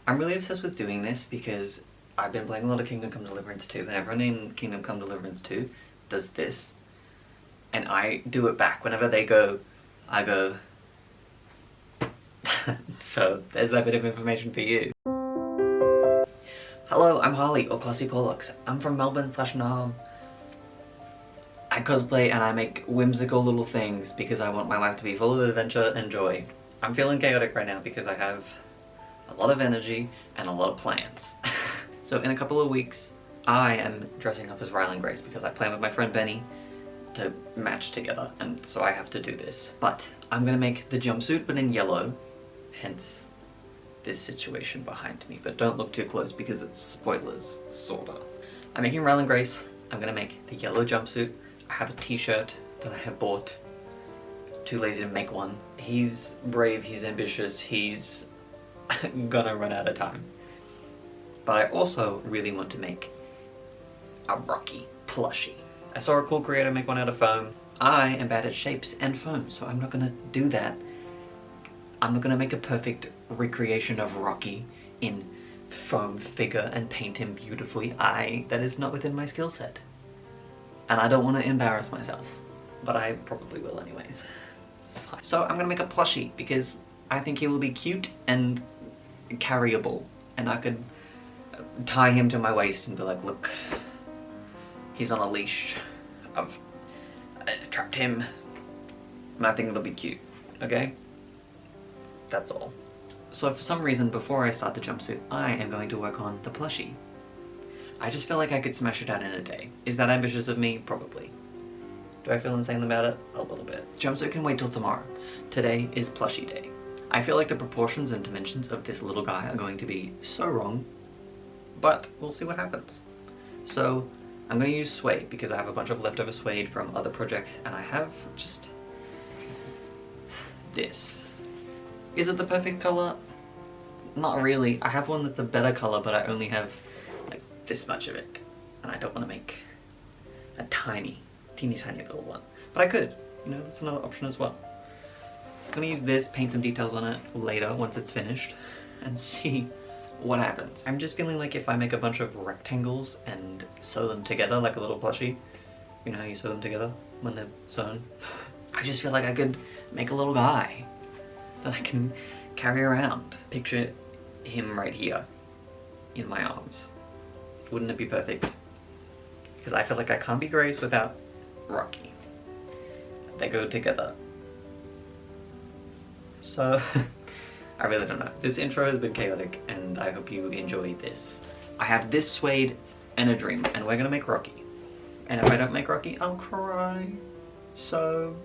I'm really obsessed with doing this because I've been playing a lot of Kingdom Come Deliverance 2, and everyone in Kingdom Come Deliverance 2 does this. And I do it back. Whenever they go, I go. So there's that bit of information for you. Hello, I'm Harley, or Classy Pollux. I'm from Melbourne/Nam. I cosplay and I make whimsical little things because I want my life to be full of adventure and joy. I'm feeling chaotic right now because I have a lot of energy and a lot of plans. So in a couple of weeks, I am dressing up as Ryland Grace because I plan with my friend Benny to match together, and so I have to do this. But I'm gonna make the jumpsuit but in yellow, hence this situation behind me. But don't look too close because it's spoilers, sorta. I'm making Ryland Grace. I'm gonna make the yellow jumpsuit. I have a t-shirt that I have bought. Too lazy to make one. He's brave, he's ambitious, he's gonna run out of time. But I also really want to make a Rocky plushie. I saw a cool creator make one out of foam. I am bad at shapes and foam, so I'm not gonna do that. I'm not gonna make a perfect recreation of Rocky in foam figure and paint him beautifully. That is not within my skill set. And I don't want to embarrass myself, but I probably will anyways. It's fine. So I'm gonna make a plushie because I think he will be cute and carryable, and I could tie him to my waist and be like, look, he's on a leash. I've trapped him, and I think it'll be cute, okay? That's all. So for some reason, before I start the jumpsuit, I am going to work on the plushie. I just feel like I could smash it out in a day. Is that ambitious of me? Probably. Do I feel insane about it? A little bit. Jumpsuit can wait till tomorrow. Today is plushie day. I feel like the proportions and dimensions of this little guy are going to be so wrong, but we'll see what happens. So I'm going to use suede because I have a bunch of leftover suede from other projects, and I have just this. Is it the perfect color? Not really. I have one that's a better color, but I only have like this much of it, and I don't want to make a teeny tiny little one. But I could, you know, that's another option as well. I'm gonna use this, paint some details on it later once it's finished, and see what happens. I'm just feeling like if I make a bunch of rectangles and sew them together like a little plushie, you know how you sew them together when they're sewn? I just feel like I could make a little guy that I can carry around. Picture him right here in my arms. Wouldn't it be perfect? Because I feel like I can't be Grace without Rocky. They go together. So, I really don't know. This intro has been chaotic, and I hope you enjoy this. I have this suede and a dream, and we're gonna make Rocky. And if I don't make Rocky, I'll cry. So,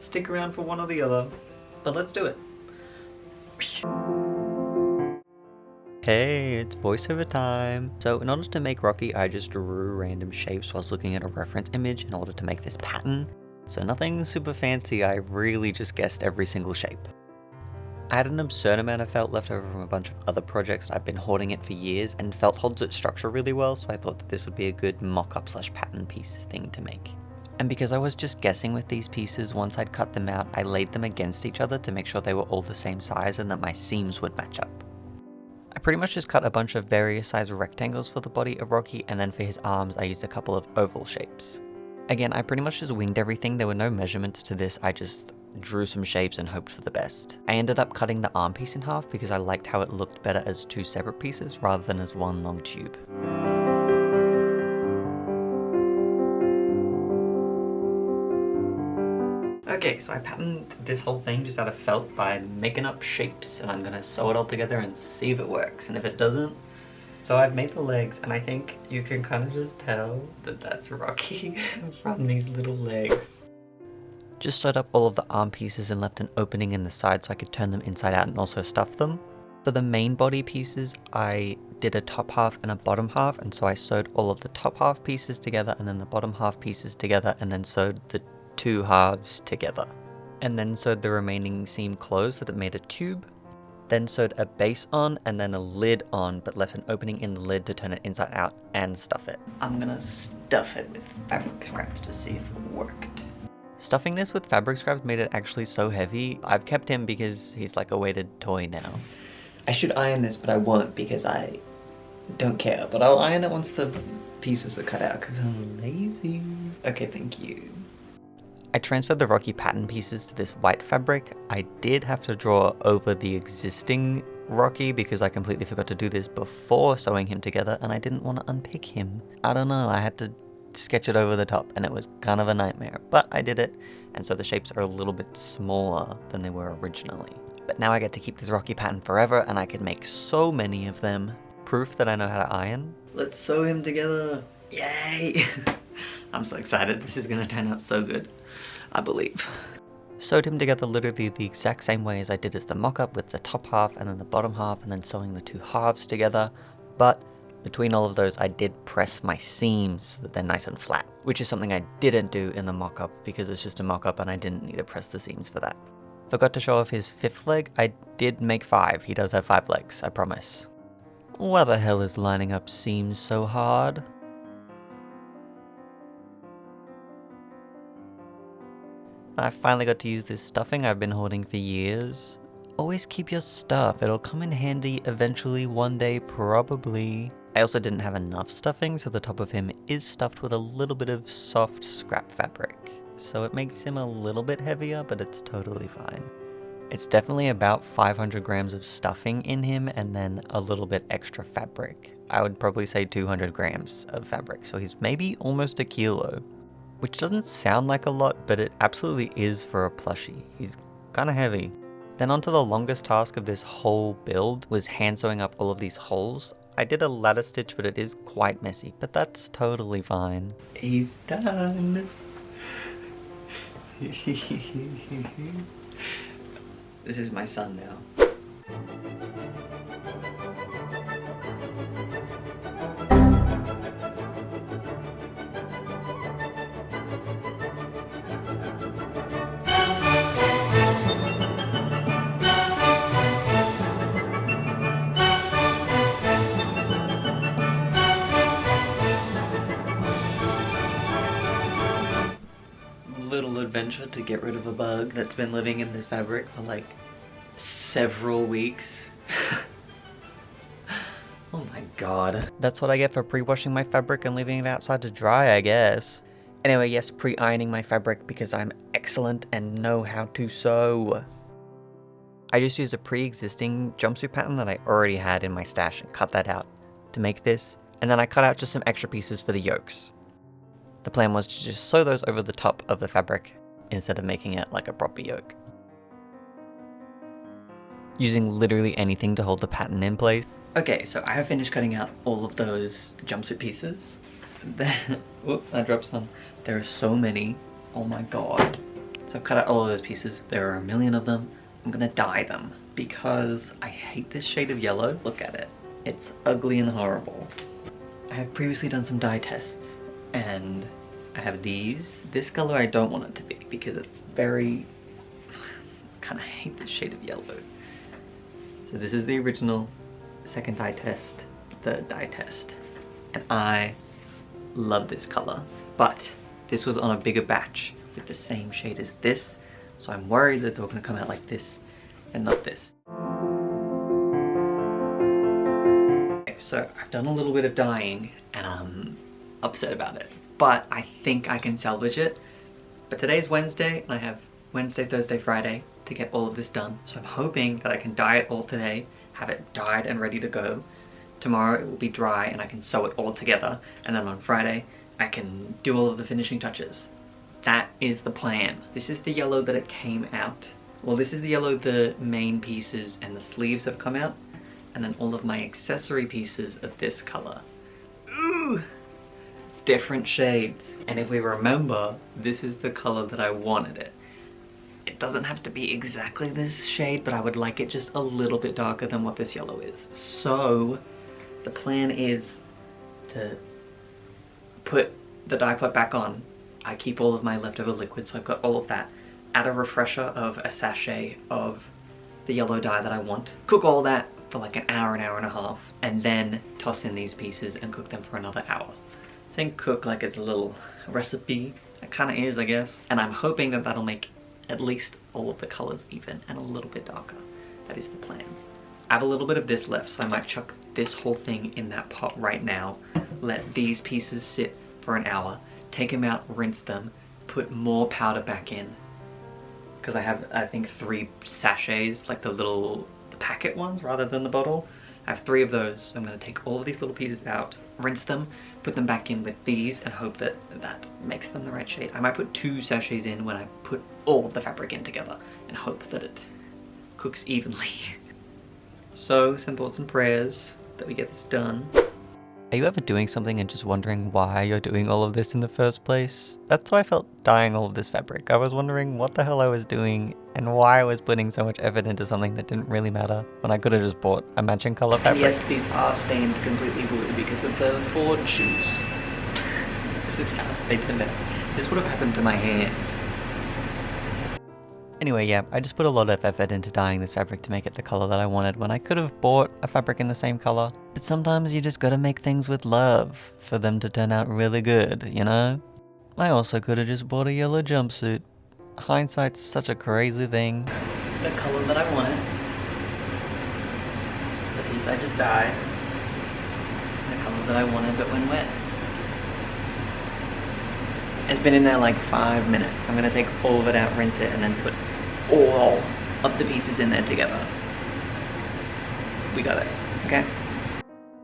stick around for one or the other. But let's do it. Hey, it's voiceover time. So in order to make Rocky, I just drew random shapes whilst looking at a reference image in order to make this pattern. So nothing super fancy, I really just guessed every single shape. I had an absurd amount of felt left over from a bunch of other projects. I've been hoarding it for years, and felt holds its structure really well, so I thought that this would be a good mock-up / pattern piece thing to make. And because I was just guessing with these pieces, once I'd cut them out, I laid them against each other to make sure they were all the same size and that my seams would match up. I pretty much just cut a bunch of various size rectangles for the body of Rocky, and then for his arms I used a couple of oval shapes. Again, I pretty much just winged everything. There were no measurements to this, I just drew some shapes and hoped for the best. I ended up cutting the arm piece in half because I liked how it looked better as two separate pieces rather than as one long tube. Okay, so I patterned this whole thing just out of felt by making up shapes, and I'm gonna sew it all together and see if it works, and if it doesn't. So I've made the legs, and I think you can kind of just tell that that's Rocky from these little legs. Just sewed up all of the arm pieces and left an opening in the side so I could turn them inside out and also stuff them. For the main body pieces, I did a top half and a bottom half, and so I sewed all of the top half pieces together and then the bottom half pieces together, and then sewed the two halves together, and then sewed the remaining seam closed so that it made a tube, then sewed a base on and then a lid on, but left an opening in the lid to turn it inside out and stuff it. I'm gonna stuff it with fabric scraps to see if it worked. Stuffing this with fabric scraps made it actually so heavy. I've kept him because he's like a weighted toy now. I should iron this, but I won't because I don't care. But I'll iron it once the pieces are cut out because I'm lazy. Okay, thank you. I transferred the Rocky pattern pieces to this white fabric. I did have to draw over the existing Rocky because I completely forgot to do this before sewing him together and I didn't want to unpick him. I don't know, I had to sketch it over the top and it was kind of a nightmare, but I did it, and so the shapes are a little bit smaller than they were originally. But now I get to keep this Rocky pattern forever and I can make so many of them. Proof that I know how to iron. Let's sew him together. Yay! I'm so excited. This is gonna turn out so good, I believe. Sewed him together literally the exact same way as I did as the mock-up, with the top half and then the bottom half and then sewing the two halves together. But between all of those, I did press my seams so that they're nice and flat, which is something I didn't do in the mock-up because it's just a mock-up and I didn't need to press the seams for that. Forgot to show off his fifth leg. I did make 5. He does have 5 legs, I promise. Why the hell is lining up seams so hard? I finally got to use this stuffing I've been holding for years. Always keep your stuff, it'll come in handy eventually one day probably. I also didn't have enough stuffing, so the top of him is stuffed with a little bit of soft scrap fabric. So it makes him a little bit heavier, but it's totally fine. It's definitely about 500 grams of stuffing in him and then a little bit extra fabric. I would probably say 200 grams of fabric, so he's maybe almost a kilo. Which doesn't sound like a lot, but it absolutely is for a plushie. He's kind of heavy. Then onto the longest task of this whole build was hand sewing up all of these holes. I did a ladder stitch, but it is quite messy, but that's totally fine. He's done. This is my son now. Little adventure to get rid of a bug that's been living in this fabric for like several weeks. Oh my god. That's what I get for pre-washing my fabric and leaving it outside to dry, I guess. Anyway, yes, pre-ironing my fabric because I'm excellent and know how to sew. I just used a pre-existing jumpsuit pattern that I already had in my stash and cut that out to make this, and then I cut out just some extra pieces for the yokes. The plan was to just sew those over the top of the fabric instead of making it like a proper yoke. Using literally anything to hold the pattern in place. Okay, so I have finished cutting out all of those jumpsuit pieces. Whoop, I dropped some. There are so many. Oh my god. So I've cut out all of those pieces. There are a million of them. I'm gonna dye them because I hate this shade of yellow. Look at it. It's ugly and horrible. I have previously done some dye tests and I have these. This color I don't want it to be because it's very... I kind of hate this shade of yellow. So this is the original, second dye test, third dye test. And I love this color, but this was on a bigger batch with the same shade as this. So I'm worried that it's all gonna come out like this and not this. Okay, so I've done a little bit of dyeing and I'm upset about it, but I think I can salvage it. But today's Wednesday and I have Wednesday, Thursday, Friday to get all of this done. So I'm hoping that I can dye it all today, have it dyed and ready to go. Tomorrow it will be dry and I can sew it all together, and then on Friday I can do all of the finishing touches. That is the plan. This is the yellow that it came out. Well, this is the yellow the main pieces and the sleeves have come out, and then all of my accessory pieces are this color. Ooh! Different shades. And if we remember, this is the color that I wanted it. It doesn't have to be exactly this shade, but I would like it just a little bit darker than what this yellow is. So the plan is to put the dye pot back on. I keep all of my leftover liquid, so I've got all of that. Add a refresher of a sachet of the yellow dye that I want. Cook all that for like an hour and a half, and then toss in these pieces and cook them for another hour. Saying cook like it's a little recipe. It kind of is, I guess. And I'm hoping that that'll make at least all of the colors even and a little bit darker. That is the plan. I have a little bit of this left, so I might chuck this whole thing in that pot right now. Let these pieces sit for an hour. Take them out, rinse them, put more powder back in. Because I have, I think, 3 sachets, like the packet ones rather than the bottle. I have 3 of those, so I'm going to take all of these little pieces out, rinse them, put them back in with these, and hope that that makes them the right shade. I might put 2 sachets in when I put all of the fabric in together, and hope that it cooks evenly. So, send thoughts and prayers that we get this done. Are you ever doing something and just wondering why you're doing all of this in the first place? That's how I felt dyeing all of this fabric. I was wondering what the hell I was doing and why I was putting so much effort into something that didn't really matter when I could have just bought a matching color fabric. And yes, these are stained completely blue because of the Ford shoes. This is how they turned out. This would have happened to my hands. Anyway, yeah, I just put a lot of effort into dyeing this fabric to make it the color that I wanted when I could have bought a fabric in the same color. But sometimes you just gotta make things with love for them to turn out really good, you know? I also could have just bought a yellow jumpsuit. Hindsight's such a crazy thing. The color that I wanted. The piece I just dyed. The color that I wanted but when wet. It's been in there like 5 minutes. I'm gonna take all of it out, rinse it, and then put all of the pieces in there together. We got it, okay?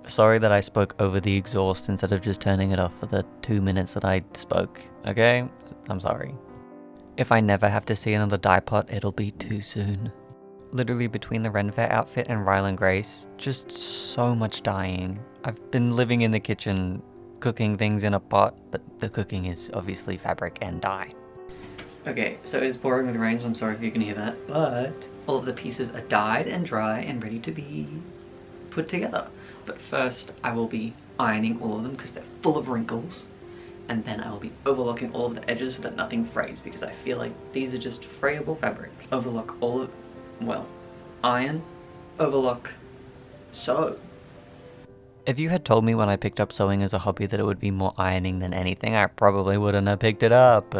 Sorry that I spoke over the exhaust instead of just turning it off for the 2 minutes that I spoke, okay? I'm sorry. If I never have to see another dye pot, it'll be too soon. Literally between the Ren Fair outfit and Ryland Grace, just so much dyeing. I've been living in the kitchen cooking things in a pot, but the cooking is obviously fabric and dye. Okay, so it's pouring with rain, so I'm sorry if you can hear that, but all of the pieces are dyed and dry and ready to be put together. But first, I will be ironing all of them because they're full of wrinkles, and then I will be overlocking all of the edges so that nothing frays, because I feel like these are just frayable fabrics. Overlock all of, well, iron, overlock, sew. If you had told me when I picked up sewing as a hobby that it would be more ironing than anything, I probably wouldn't have picked it up.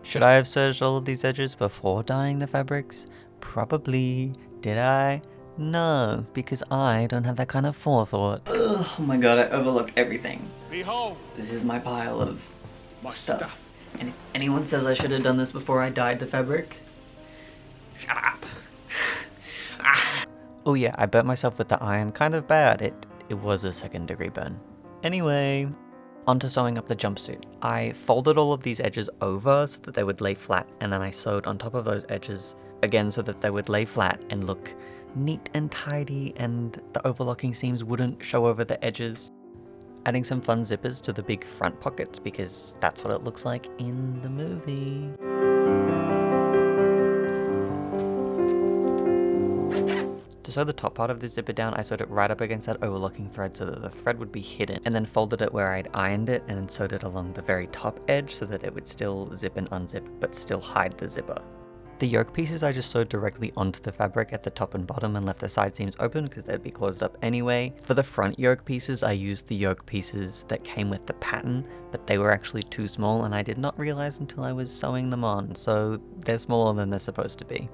Should I have serged all of these edges before dyeing the fabrics? Probably. Did I? No, because I don't have that kind of forethought. Ugh, oh my god, I overlooked everything. Behold! This is my pile of stuff. And if anyone says I should have done this before I dyed the fabric, shut up. Oh yeah, I burnt myself with the iron kind of bad. It was a 2nd-degree burn. Anyway, onto sewing up the jumpsuit. I folded all of these edges over so that they would lay flat, and then I sewed on top of those edges again so that they would lay flat and look neat and tidy, and the overlocking seams wouldn't show over the edges. Adding some fun zippers to the big front pockets because that's what it looks like in the movie. To sew the top part of the zipper down, I sewed it right up against that overlocking thread so that the thread would be hidden, and then folded it where I'd ironed it and then sewed it along the very top edge so that it would still zip and unzip but still hide the zipper. The yoke pieces I just sewed directly onto the fabric at the top and bottom and left the side seams open because they'd be closed up anyway. For the front yoke pieces, I used the yoke pieces that came with the pattern, but they were actually too small and I did not realize until I was sewing them on, so they're smaller than they're supposed to be.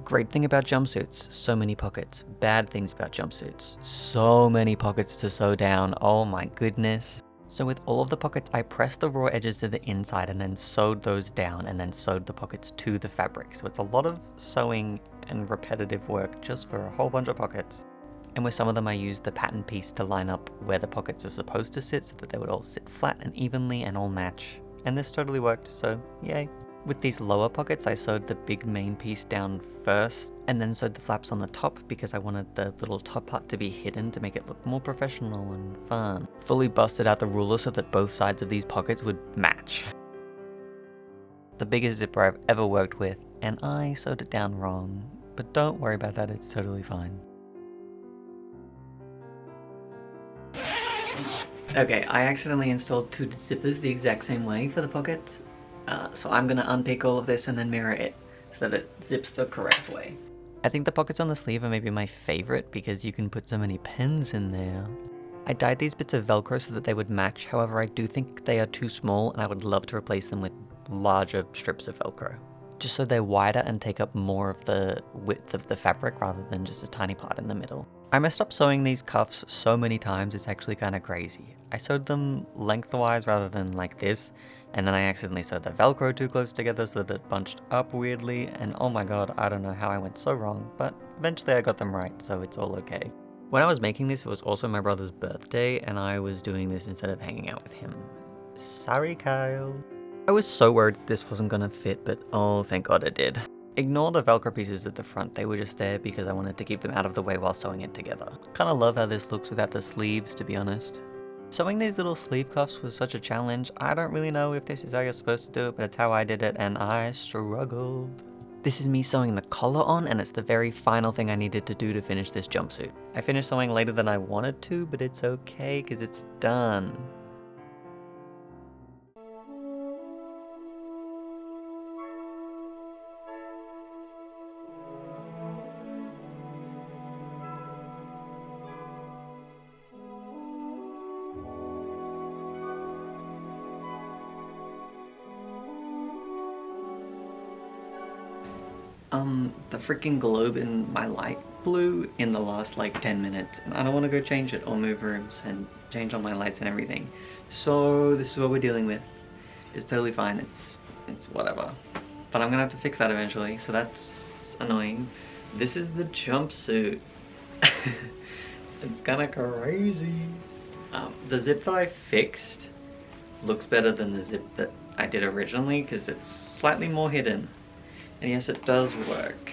Great thing about jumpsuits, so many pockets. Bad things about jumpsuits, so many pockets to sew down, oh my goodness. So with all of the pockets, I pressed the raw edges to the inside and then sewed those down and then sewed the pockets to the fabric. So it's a lot of sewing and repetitive work just for a whole bunch of pockets. And with some of them I used the pattern piece to line up where the pockets are supposed to sit so that they would all sit flat and evenly and all match. And this totally worked, so yay. With these lower pockets, I sewed the big main piece down first, and then sewed the flaps on the top because I wanted the little top part to be hidden to make it look more professional and fun. Fully busted out the ruler so that both sides of these pockets would match. The biggest zipper I've ever worked with, and I sewed it down wrong, but don't worry about that, it's totally fine. Okay, I accidentally installed 2 zippers the exact same way for the pockets. So I'm gonna unpick all of this and then mirror it so that it zips the correct way. I think the pockets on the sleeve are maybe my favorite because you can put so many pins in there. I dyed these bits of Velcro so that they would match, however I do think they are too small and I would love to replace them with larger strips of Velcro. just so they're wider and take up more of the width of the fabric rather than just a tiny part in the middle. I messed up sewing these cuffs so many times, it's actually kind of crazy. I sewed them lengthwise rather than like this, and then I accidentally sewed the Velcro too close together so that it bunched up weirdly, and oh my god, I don't know how I went so wrong, but eventually I got them right, so it's all okay. When I was making this, it was also my brother's birthday, and I was doing this instead of hanging out with him. Sorry, Kyle. I was so worried this wasn't gonna fit, but oh, thank god it did. Ignore the Velcro pieces at the front, they were just there because I wanted to keep them out of the way while sewing it together. Kinda love how this looks without the sleeves, to be honest. Sewing these little sleeve cuffs was such a challenge. I don't really know if this is how you're supposed to do it, but it's how I did it, and I struggled. This is me sewing the collar on, and it's the very final thing I needed to do to finish this jumpsuit. I finished sewing later than I wanted to, but it's okay because it's done. The freaking globe in my light blew in the last like 10 minutes, and I don't want to go change it or move rooms and change all my lights and everything. So this is what we're dealing with. It's totally fine, it's whatever. But I'm gonna have to fix that eventually, so that's annoying. This is the jumpsuit. It's kinda crazy. The zip that I fixed looks better than the zip that I did originally because it's slightly more hidden. And yes, it does work.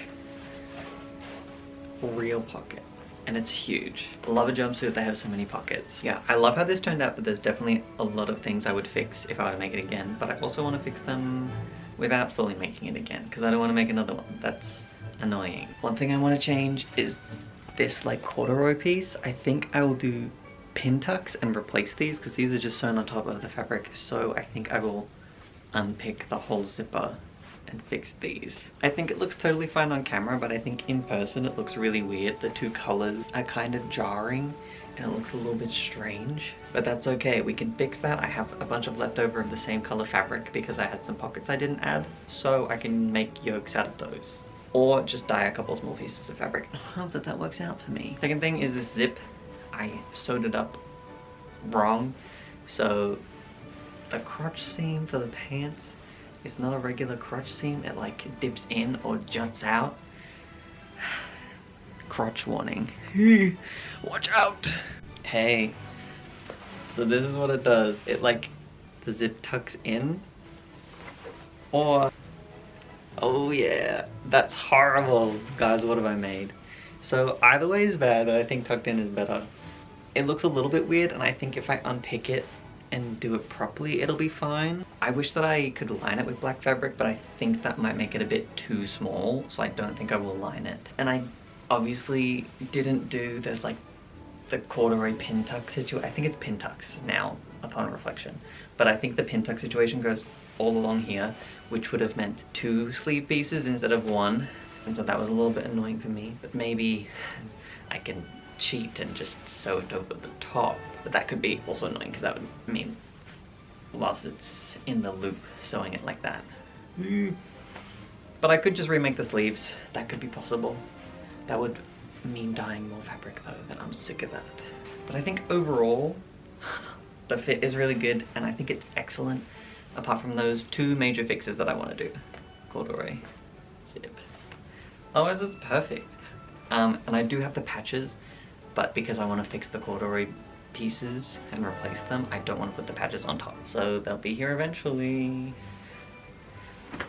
Real pocket. And it's huge. Love a jumpsuit, they have so many pockets. Yeah, I love how this turned out, but there's definitely a lot of things I would fix if I were to make it again. But I also want to fix them without fully making it again, because I don't want to make another one. That's annoying. One thing I want to change is this like corduroy piece. I think I will do pin tucks and replace these, because these are just sewn on top of the fabric. So I think I will unpick the whole zipper and fix these. I think it looks totally fine on camera, but I think in person it looks really weird. The two colors are kind of jarring and it looks a little bit strange, but that's okay. We can fix that. I have a bunch of leftover of the same color fabric because I had some pockets I didn't add, so I can make yokes out of those. Or just dye a couple small pieces of fabric. I hope that works out for me. Second thing is this zip. I sewed it up wrong, so the crotch seam for the pants, it's not a regular crotch seam, it like dips in or juts out. Crotch warning. Watch out! Hey, so this is what it does. It like, the zip tucks in, or, oh yeah, that's horrible. Guys, what have I made? So either way is bad, but I think tucked in is better. It looks a little bit weird, and I think if I unpick it and do it properly, it'll be fine. I wish that I could line it with black fabric, but I think that might make it a bit too small, so I don't think I will line it. And I obviously didn't do, there's like the corduroy pin tuck situation. I think it's pin tucks now, upon reflection. But I think the pin tuck situation goes all along here, which would have meant 2 sleeve pieces instead of 1. And so that was a little bit annoying for me, but maybe I can cheat and just sew it over the top. But that could be also annoying because that would mean whilst it's in the loop sewing it like that. But I could just remake the sleeves. That could be possible. That would mean dyeing more fabric though, and I'm sick of that. But I think overall the fit is really good, and I think it's excellent apart from those 2 major fixes that I want to do. Corduroy zip. Otherwise it's perfect. And I do have the patches, but because I want to fix the corduroy pieces and replace them, I don't want to put the patches on top. So they'll be here eventually.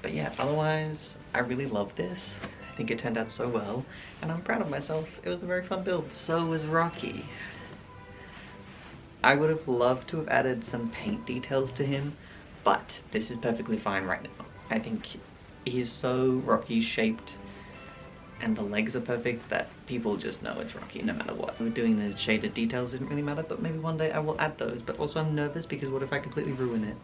But yeah, otherwise, I really love this. I think it turned out so well, and I'm proud of myself. It was a very fun build. So was Rocky. I would have loved to have added some paint details to him, but this is perfectly fine right now. I think he is so Rocky shaped, and the legs are perfect that people just know it's Rocky no matter what. Doing the shaded details didn't really matter, but maybe one day I will add those. But also I'm nervous because what if I completely ruin it?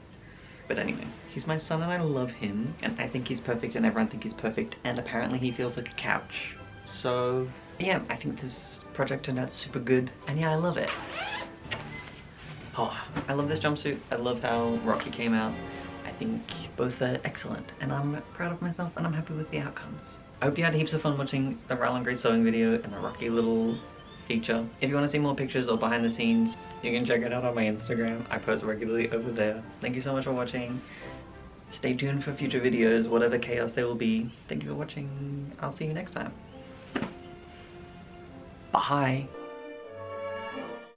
But anyway, he's my son and I love him, and I think he's perfect and everyone thinks he's perfect, and apparently he feels like a couch. So yeah, I think this project turned out super good, and yeah, I love it. Oh, I love this jumpsuit. I love how Rocky came out. I think both are excellent, and I'm proud of myself and I'm happy with the outcomes. I hope you had heaps of fun watching the Ryland Grace sewing video and the rocky little feature. If you want to see more pictures or behind the scenes, you can check it out on my Instagram. I post regularly over there. Thank you so much for watching. Stay tuned for future videos, whatever chaos there will be. Thank you for watching. I'll see you next time. Bye.